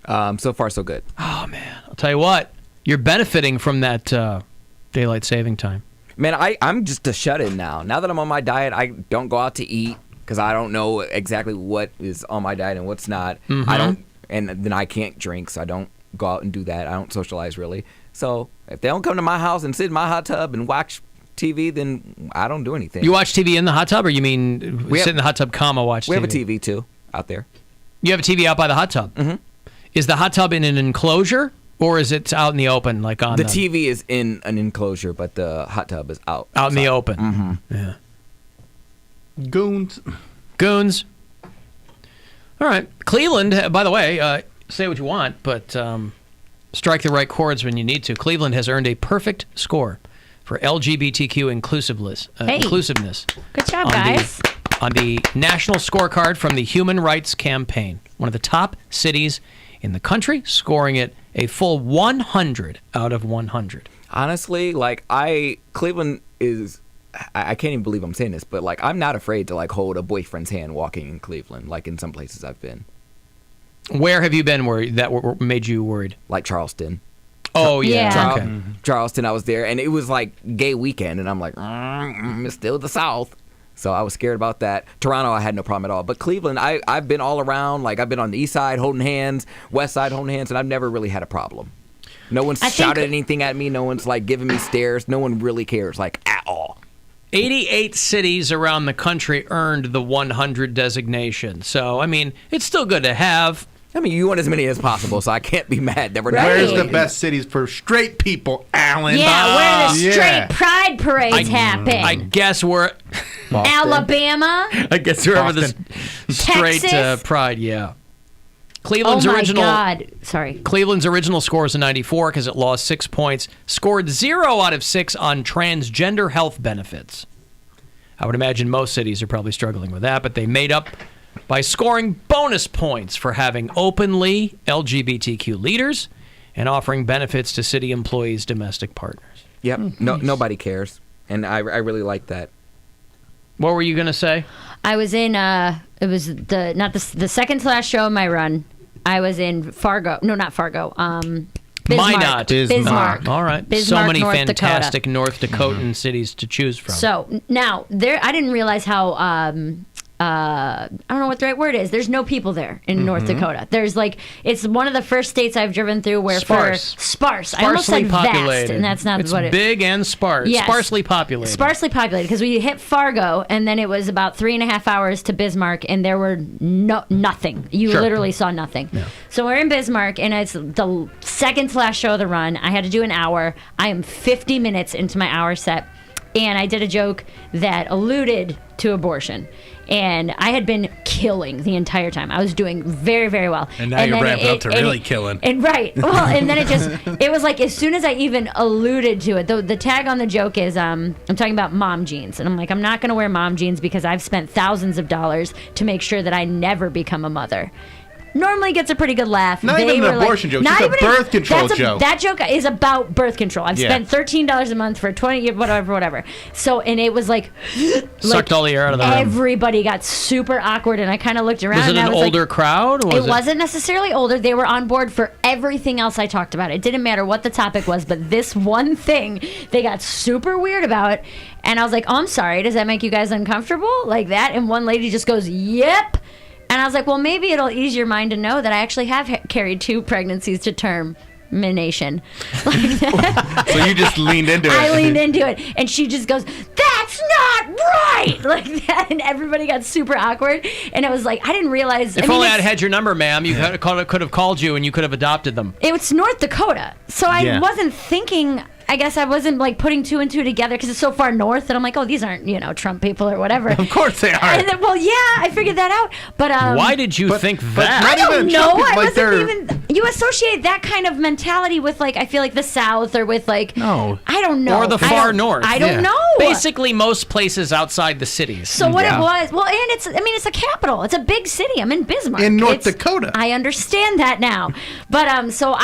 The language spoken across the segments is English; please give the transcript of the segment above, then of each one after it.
So far, so good. Oh, man. I'll tell you what. You're benefiting from that daylight saving time. Man, I'm just a shut-in now. Now that I'm on my diet, I don't go out to eat because I don't know exactly what is on my diet and what's not. Mm-hmm. And then I can't drink, so I don't go out and do that. I don't socialize really. So if they don't come to my house and sit in my hot tub and watch TV, then I don't do anything. You watch TV in the hot tub, or you mean sit in the hot tub, watch TV? We have a TV, too, out there. You have a TV out by the hot tub? Mm-hmm. Is the hot tub in an enclosure, or is it out in the open, like on the TV is in an enclosure, but the hot tub is out. Out in the open. Mm-hmm. Yeah. Goons. All right. Cleveland, by the way, say what you want, but strike the right chords when you need to. Cleveland has earned a perfect score for LGBTQ inclusiveness. Good job, guys. On the national scorecard from the Human Rights Campaign. One of the top cities in the country, scoring it a full 100 out of 100. Honestly, Cleveland is... I can't even believe I'm saying this, but I'm not afraid to hold a boyfriend's hand walking in Cleveland, in some places I've been. Where have you been that made you worried? Like Charleston. Oh, yeah. Okay. Charleston, I was there, and it was gay weekend, and I'm like, it's still the South. So I was scared about that. Toronto, I had no problem at all. But Cleveland, I've been all around. I've been on the east side holding hands, west side holding hands, and I've never really had a problem. No one's shouted anything at me. No one's giving me stares. No one really cares, at all. 88 cities around the country earned the 100 designation. So, it's still good to have. You want as many as possible, so I can't be mad that we're not. Where's the best cities for straight people, Alan? Yeah, where the straight pride parades happen. I guess we're... Alabama. I guess wherever the straight pride, yeah. Cleveland's Cleveland's original score is a 94 because it lost 6 points. Scored 0 out of 6 on transgender health benefits. I would imagine most cities are probably struggling with that, but they made up by scoring bonus points for having openly LGBTQ leaders and offering benefits to city employees' domestic partners. Yep. Nobody cares, and I really like that. What were you going to say? I was in, it was the second to last show of my run. I was in Fargo. No, not Fargo. Bismarck. Bismarck. All right. Bismarck, so many North fantastic Dakota. North Dakotan cities to choose from. So now, I didn't realize how... I don't know what the right word is. There's no people there in North Dakota. There's it's one of the first states I've driven through where sparse. I almost said vast, and that's not what it is. It's big and sparse. Yes. Sparsely populated. Sparsely populated, because we hit Fargo, and then it was about 3.5 hours to Bismarck, and there were nothing. You literally saw nothing. Yeah. So we're in Bismarck, and it's the second to last show of the run. I had to do an hour. I am 50 minutes into my hour set, and I did a joke that alluded to abortion. And I had been killing the entire time. I was doing very, very well. And now you're ramping up to really killing. And right. Well, and then it was as soon as I even alluded to it, the tag on the joke is, I'm talking about mom jeans. And I'm like, I'm not going to wear mom jeans because I've spent thousands of dollars to make sure that I never become a mother. Normally gets a pretty good laugh. Not even an abortion joke, just a birth control joke. That joke is about birth control. I've spent $13 a month for 20 years, whatever. So, and it was sucked all the air out of the room. Everybody got super awkward, and I kind of looked around. Was it an older crowd? It wasn't necessarily older. They were on board for everything else I talked about. It didn't matter what the topic was, but this one thing they got super weird about. And I was like, oh, I'm sorry. Does that make you guys uncomfortable? Like that? And one lady just goes, yep. And I was like, well, maybe it'll ease your mind to know that I actually have carried 2 pregnancies to termination. So you just leaned into it. I leaned into it. And she just goes, that's not right! Like that. And everybody got super awkward. And it was I didn't realize... If only I'd had your number, ma'am. You could have called you and you could have adopted them. It was North Dakota. So I wasn't thinking... I guess I wasn't putting 2 and 2 together because it's so far north that I'm like, oh, these aren't Trump people or whatever. Of course they are. And then, I figured that out. But why did you think that? I don't know. I wasn't even. You associate that kind of mentality with I feel the South or with no, I don't know, or the far north. I don't know. Basically, most places outside the cities. So what it was, and it's a capital. It's a big city. I'm in Bismarck, in North Dakota. I understand that now, but so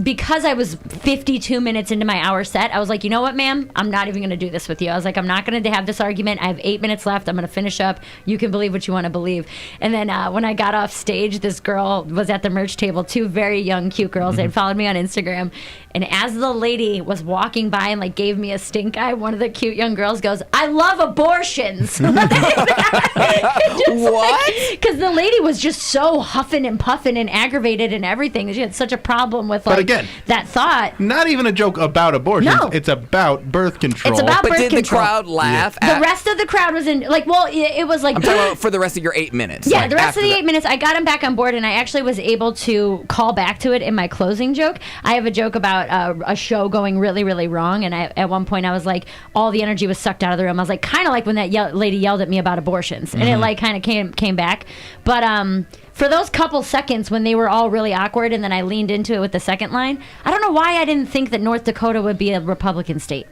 because I was 52 minutes into my hour set, I was like, you know what, ma'am? I'm not even going to do this with you. I was like, I'm not going to have this argument. I have 8 minutes left. I'm going to finish up. You can believe what you want to believe. And then when I got off stage, this girl was at the merch table, 2 very young, cute girls. They followed me on Instagram. And as the lady was walking by and like gave me a stink eye, one of the cute young girls goes, "I love abortions." What? Because the lady was just so huffing and puffing and aggravated and everything. She had such a problem with like that thought. Not even a joke about abortions. No. It's about birth control. It's about But birth did the control. crowd laugh? The rest of the crowd was in like, well, it was like I'm talking about for the rest of your 8 minutes. yeah, like the rest of the after 8 minutes, I got him back on board, and I actually was able to call back to it in my closing joke. I have a joke about a show going really, really wrong, and at one point I was like, all the energy was sucked out of the room. I was like, kind of like when that lady yelled at me about abortions, and it like kind of came back. But for those couple seconds when they were all really awkward, and then I leaned into it with the second line, I don't know why I didn't think that North Dakota would be a Republican state.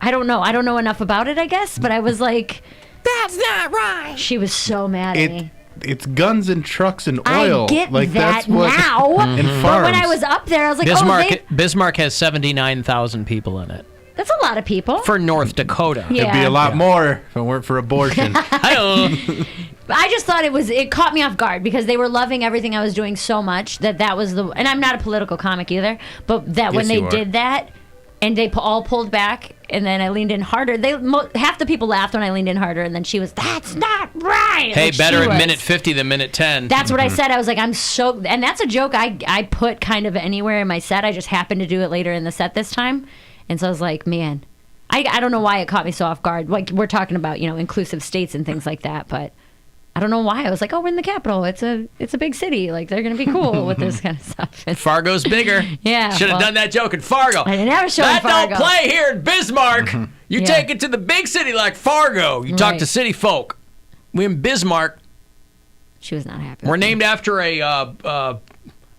I don't know. I don't know enough about it, I guess, but I was like, that's not right. She was so mad at me. It's guns and trucks and oil. I get like, that that's what, now. And farms. But when I was up there, I was like, Bismarck has 79,000 people in it. That's a lot of people. For North Dakota. Yeah. It'd be a lot more if it weren't for abortion. I just thought it caught me off guard because they were loving everything I was doing so much that was and I'm not a political comic either, but that when they did that and they all pulled back and then I leaned in harder, half the people laughed when I leaned in harder, and then she was, "That's not right." Hey, like better at minute 50 than minute 10. That's what I said. I was like, and that's a joke I put kind of anywhere in my set. I just happened to do it later in the set this time. And so I was like, man, I don't know why it caught me so off guard. Like, we're talking about, inclusive states and things like that, but I don't know why. I was like, oh, we're in the capital. It's a big city. Like, they're going to be cool with this kind of stuff. Fargo's bigger. Yeah. Should have done that joke in Fargo. I didn't ever show that Fargo. Don't play here in Bismarck. You take it to the big city like Fargo. You talk to city folk. We in Bismarck. She was not happy. We're named after a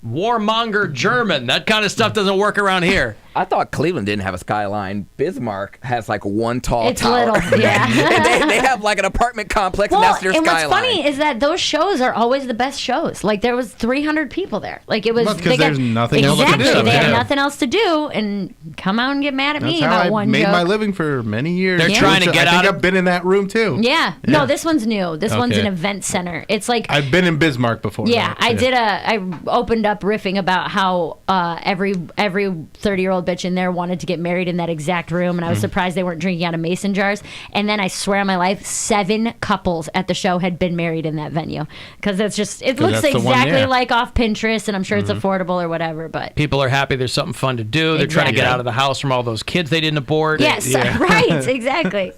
warmonger German. That kind of stuff doesn't work around here. I thought Cleveland didn't have a skyline. Bismarck has like one tall tower. It's little, yeah. And they have like an apartment complex, and that's their skyline. What's funny is that those shows are always the best shows. Like, there was 300 people there. Like, it was because there's nothing else to do. Exactly, they had nothing else to do, and come out and get mad at me about one joke. That's how I made my living for many years. They're trying to get out. I think I've been in that room too. Yeah. No, this one's new. This one's an event center. It's like I've been in Bismarck before. Yeah, I opened up riffing about how every 30-year-old bitch in there wanted to get married in that exact room, and I was surprised they weren't drinking out of mason jars. And then I swear on my life, 7 couples at the show had been married in that venue, because it looks exactly like off Pinterest, and I'm sure it's affordable or whatever. But people are happy. There's something fun to do. They're trying to get out of the house from all those kids they didn't abort. Yes, right, exactly.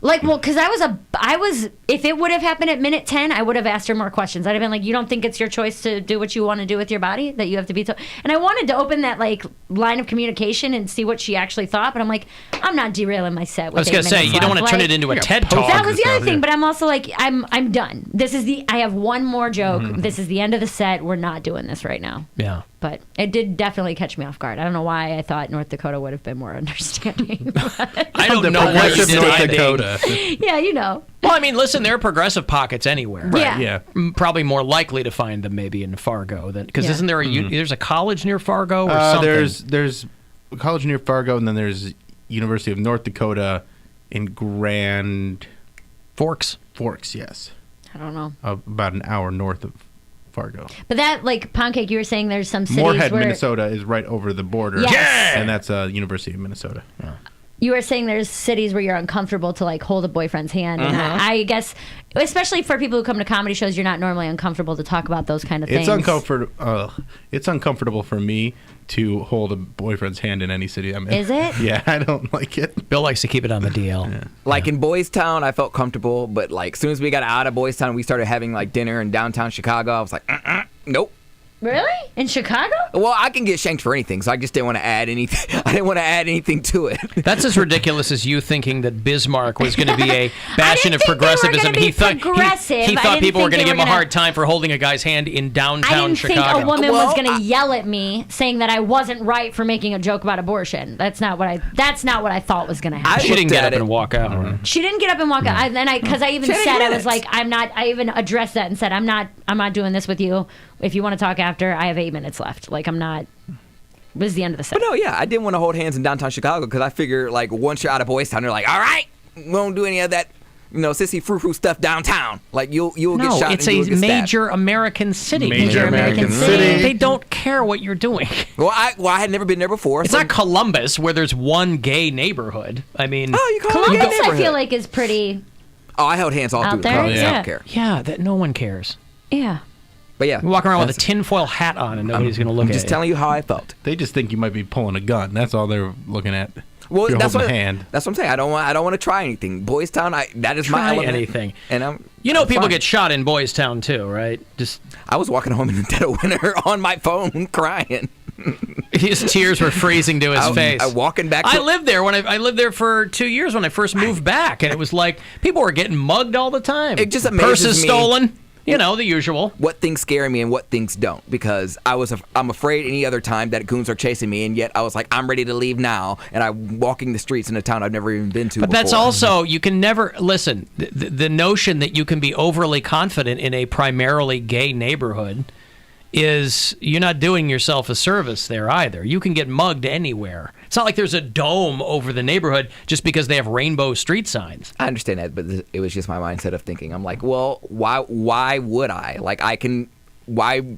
Like, well, because I was if it would have happened at minute 10, I would have asked her more questions. I'd have been like, you don't think it's your choice to do what you want to do with your body, that you have to be told? And I wanted to open that like line of communication and see what she actually thought, but I'm like, I'm not derailing my set with I was going to say, you don't want to turn it into a TED Talk. That was the other thing, but I'm also like, I'm done. I have one more joke. This is the end of the set. We're not doing this right now. Yeah. But it did definitely catch me off guard. I don't know why I thought North Dakota would have been more understanding. I don't know what you did North Dakota. Yeah, you know. Well, I mean, listen, there are progressive pockets anywhere. Right. Yeah. Probably more likely to find them maybe in Fargo than because isn't there there's a college near Fargo or something? There's a college near Fargo, and then there's University of North Dakota in Grand Forks. Yes. I don't know. About an hour north of Fargo. But that, like, Poundcake, you were saying there's some cities Moorhead, where... Minnesota is right over the border. Yes. Yeah! And that's University of Minnesota. Yeah. You were saying there's cities where you're uncomfortable to, like, hold a boyfriend's hand. And I guess, especially for people who come to comedy shows, you're not normally uncomfortable to talk about those kind of things. It's uncomfortable for me to hold a boyfriend's hand in any city I'm in. Is it? Yeah, I don't like it. Bill likes to keep it on the DL. Yeah. Like in Boys Town, I felt comfortable, but like as soon as we got out of Boys Town, we started having like dinner in downtown Chicago. I was like, nope. Really? In Chicago? Well, I can get shanked for anything, so I just didn't want to add anything. I didn't want to add anything to it. That's as ridiculous as you thinking that Bismarck was going to be a bastion of progressivism. He thought people were going to give him a hard time for holding a guy's hand in downtown Chicago. I didn't think a woman was going to yell at me saying that I wasn't right for making a joke about abortion. That's not what I thought was going to happen. She didn't get up and walk out. She didn't get up and walk out. Because I even said, I was like, I'm not. I even addressed that and said, I'm not doing this with you. If you want to talk after, I have 8 minutes left. Like, I'm not. This is the end of the set. But no, yeah, I didn't want to hold hands in downtown Chicago because I figure, like, once you're out of Boys Town, they're like, all right, we won't do any of that sissy frou-frou stuff downtown. Like you'll get shot. No, it's a major American city. Major American city. They don't care what you're doing. Well, I had never been there before. It's not Columbus where there's one gay neighborhood. I mean, Columbus, I feel like is pretty. Oh, I held hands all through the Columbus. I don't care. Yeah, that no one cares. Yeah. But yeah, you walk around with a tinfoil hat on and nobody's going to look at you. I'm just telling you how I felt. They just think you might be pulling a gun. That's all they're looking at. Well, that's what hand. That's what I'm saying. I don't want to try anything. Boys Town, that is my element. Anything. And people fine. Get shot in Boys Town too, right? I was walking home in the dead of winter on my phone crying. His tears were freezing to his face. Walking back. I lived there I lived there for 2 years when I first moved back, and it was like people were getting mugged all the time. It just amazes Purses me. stolen. The usual. What things scare me and what things don't, because I'm afraid any other time that goons are chasing me, and yet I was like, I'm ready to leave now, and I'm walking the streets in a town I've never even been to. But before. that's also, you can never listen. The notion that you can be overly confident in a primarily gay neighborhood is you're not doing yourself a service there either. You can get mugged anywhere. It's not like there's a dome over the neighborhood just because they have rainbow street signs. I understand that, but it was just my mindset of thinking. I'm like, well, why would I? Like, why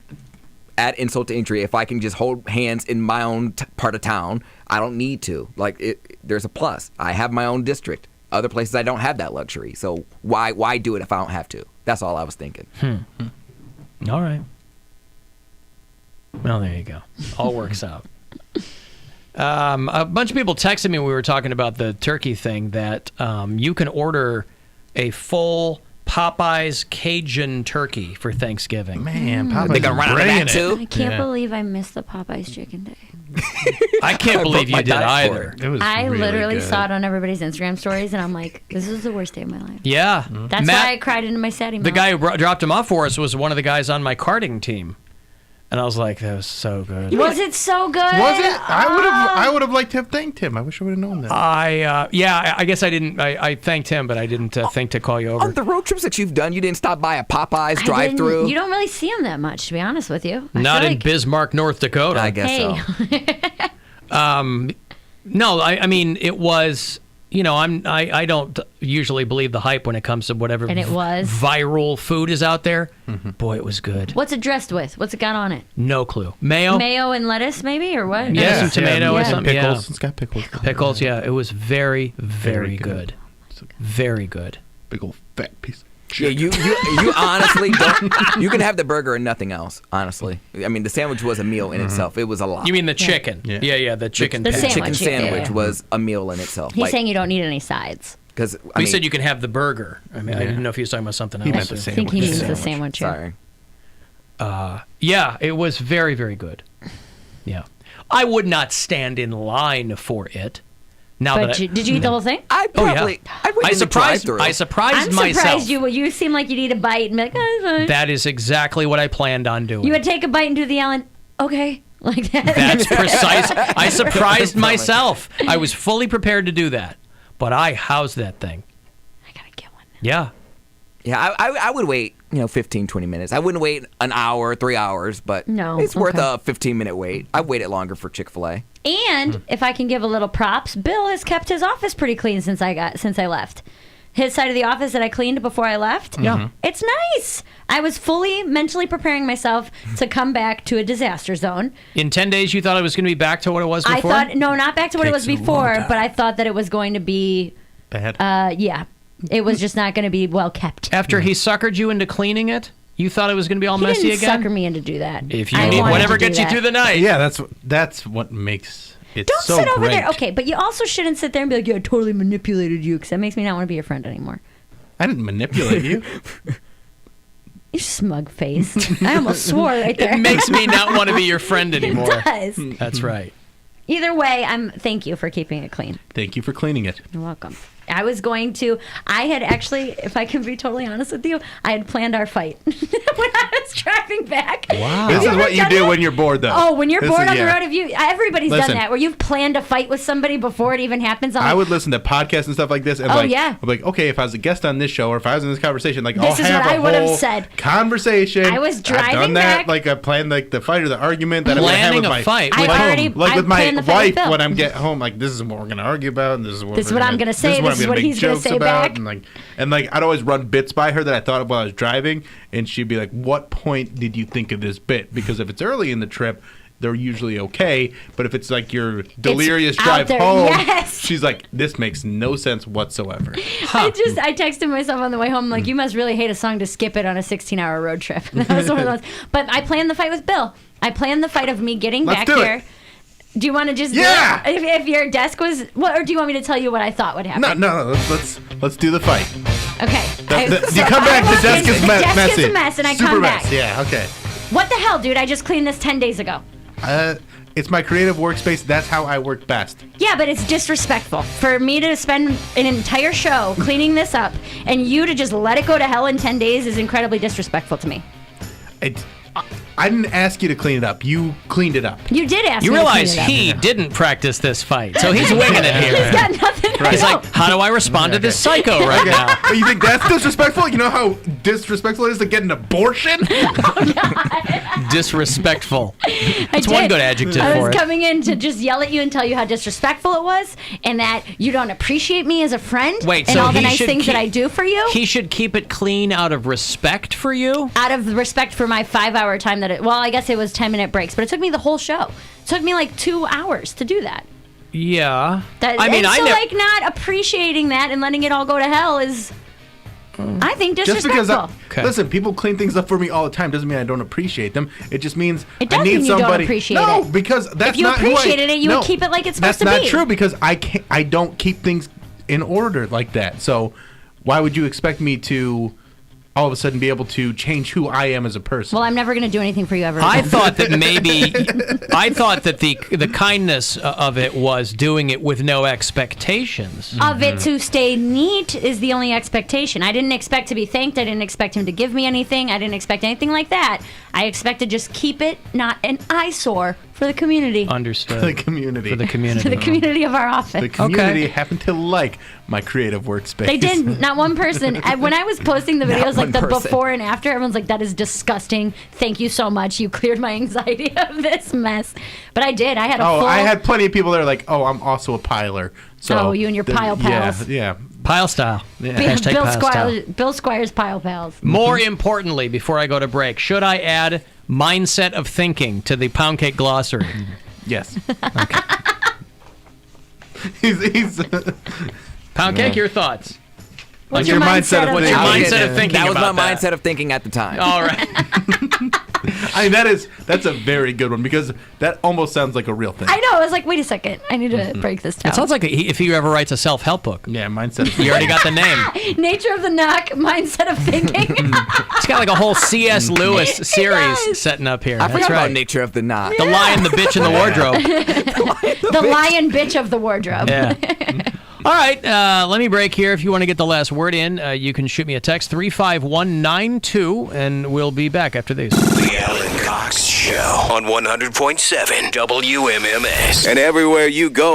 add insult to injury if I can just hold hands in my own part of town? I don't need to. Like, there's a plus. I have my own district. Other places I don't have that luxury. So why do it if I don't have to? That's all I was thinking. All right. Well, there you go. All works out. A bunch of people texted me when we were talking about the turkey thing that you can order a full Popeyes Cajun turkey for Thanksgiving. Man, Popeyes They're going to run out of that, too? I can't believe I missed the Popeyes Chicken Day. I can't believe you did either. I literally saw it on everybody's Instagram stories, and I'm like, this is the worst day of my life. Yeah. That's why I cried into my setting. The guy who dropped him off for us was one of the guys on my karting team. And I was like, that was so good. Was it so good? Was it? I would have liked to have thanked him. I wish I would have known that. I guess I didn't. I thanked him, but I didn't think to call you over. On the road trips that you've done, you didn't stop by a Popeyes drive-thru? You don't really see them that much, to be honest with you. Not in Bismarck, North Dakota. I guess so. No, I mean, it was... I don't usually believe the hype when it comes to whatever and it was. Viral food is out there. Mm-hmm. Boy, it was good. What's it dressed with? What's it got on it? No clue. Mayo? Mayo and lettuce, maybe, or what? Yeah, some tomato or something. Pickles. Yeah. It's got pickles. Pickles, yeah. It was very, very good. Very good. Big old fat piece. Yeah, you honestly don't. You can have the burger and nothing else, honestly. I mean, the sandwich was a meal in itself. It was a lot. You mean the chicken? Yeah, the chicken. The chicken sandwich was a meal in itself. He's saying you don't need any sides. Because he said you can have the burger. I mean, I didn't know if he was talking about something else. He meant the sandwich. I think he means the sandwich. Sorry. Yeah, it was very, very good. Yeah. I would not stand in line for it. Did you eat the whole thing? I probably. I surprised myself. I'm surprised you. You seem like you'd eat a bite and be like, oh, fine. That is exactly what I planned on doing. You would take a bite and do the Alan, okay, like that. That's precise. I surprised myself. I was fully prepared to do that, but I housed that thing. I gotta get one. Yeah. Yeah, I would wait, 15, 20 minutes. I wouldn't wait an hour, 3 hours, but it's worth a 15-minute wait. I've waited longer for Chick-fil-A. And if I can give a little props, Bill has kept his office pretty clean since I left. His side of the office that I cleaned before I left, it's nice. I was fully mentally preparing myself to come back to a disaster zone. In 10 days, you thought it was going to be back to what it was before? I thought, no, not back to what it was before, but I thought that it was going to be... Bad? Yeah. It was just not going to be well kept. After he suckered you into cleaning it? You thought it was going to be all messy again? He didn't sucker me into do that. If you need whatever gets you through the night. Yeah, that's what makes it Don't so sit over great. there. Okay, but you also shouldn't sit there and be like, yeah, I totally manipulated you, because that makes me not want to be your friend anymore. I didn't manipulate you. You smug face. I almost swore right there. It makes me not want to be your friend anymore. It does. That's right. Either way, thank you for keeping it clean. Thank you for cleaning it. You're welcome. I had actually, if I can be totally honest with you, I had planned our fight when I was driving back. Wow. This is what you do when you're bored, though. Oh, when you're bored on the road, everybody's done that, where you've planned a fight with somebody before it even happens. I would listen to podcasts and stuff like this, and I'm like, okay, if I was a guest on this show, or if I was in this conversation, like, this is what I would have said. Conversation. I was driving I've done that, back. like I planned like the fight or the argument that I'm going to have with my fight. with my wife when I'm get home. Like, this is what we're going to argue about, and this is what I'm going to say. This I'm gonna what make he's gonna jokes say about, back. and I'd always run bits by her that I thought of while I was driving, and she'd be like, "What point did you think of this bit?" Because if it's early in the trip, they're usually okay, but if it's like your delirious drive home, she's like, "This makes no sense whatsoever." I texted myself on the way home, like, you must really hate a song to skip it on a 16-hour road trip. That was one of those. But I planned the fight with Bill. I planned the fight of me getting back here. Do you want to just do it? If your desk was, or do you want me to tell you what I thought would happen? No. Let's do the fight. Okay. You come back. The desk is messy. The desk is a mess, and I Super come mess. back. Yeah. Okay. What the hell, dude? I just cleaned this 10 days ago. It's my creative workspace. That's how I work best. Yeah, but it's disrespectful for me to spend an entire show cleaning this up, and you to just let it go to hell in 10 days is incredibly disrespectful to me. I didn't ask you to clean it up. You cleaned it up. You did ask me You to realize clean it up. he didn't practice this fight, so he's winging it here. He's got nothing. He's like, how do I respond to this psycho right now? Oh, you think that's disrespectful? You know how disrespectful it is to get an abortion? Disrespectful. That's one good adjective I for was it. coming in to just yell at you and tell you how disrespectful it was, and that you don't appreciate me as a friend, Wait, and so all the he nice should things that I do for you. He should keep it clean out of respect for you? Out of respect for my 5-hour time I guess it was 10-minute breaks, but it took me the whole show. It took me like 2 hours to do that. Yeah. Not appreciating that and letting it all go to hell is, I think, disrespectful. Just because, listen, people clean things up for me all the time doesn't mean I don't appreciate them. It just means it does I need mean somebody. You don't appreciate no, it. because that's if you not who I. appreciated it, you would keep it like it's supposed to be. That's not true because I don't keep things in order like that. So why would you expect me to all of a sudden be able to change who I am as a person? Well, I'm never going to do anything for you ever. I thought that the kindness of it was doing it with no expectations. Of it to stay neat is the only expectation. I didn't expect to be thanked. I didn't expect him to give me anything. I didn't expect anything like that. I expected just keep it not an eyesore for the community. Understood. For the community. For the community. To the community of our office. The community happened to like my creative workspace. They did. Not one person. When I was posting the videos, like the before and after, everyone's like, that is disgusting. Thank you so much. You cleared my anxiety of this mess. But I did. I had a full... I had plenty of people that are like, oh, I'm also a piler. So you and your pile pals. Yeah. Pile style. Yeah. Hashtag pile style. Bill Squire's pile pals. More importantly, before I go to break, should I add mindset of thinking to the Poundcake glossary? Yes. Okay. he's Poundcake, your thoughts? What's your mindset of thinking? That was about my mindset of thinking at the time. All right. I mean, that's a very good one because that almost sounds like a real thing. I know. I was like, wait a second. I need to break this down. It sounds like if he ever writes a self-help book. Yeah, mindset. You already got the name. Nature of the Knock, mindset of thinking. It's got like a whole C.S. Lewis series setting up here. I That's forgot right. about Nature of the Knock. The Lion, the Bitch, and the Wardrobe. The lion bitch of the wardrobe. Yeah. All right, let me break here. If you want to get the last word in, you can shoot me a text, 35192, and we'll be back after these. The Alan Cox Show on 100.7 WMMS. And everywhere you go.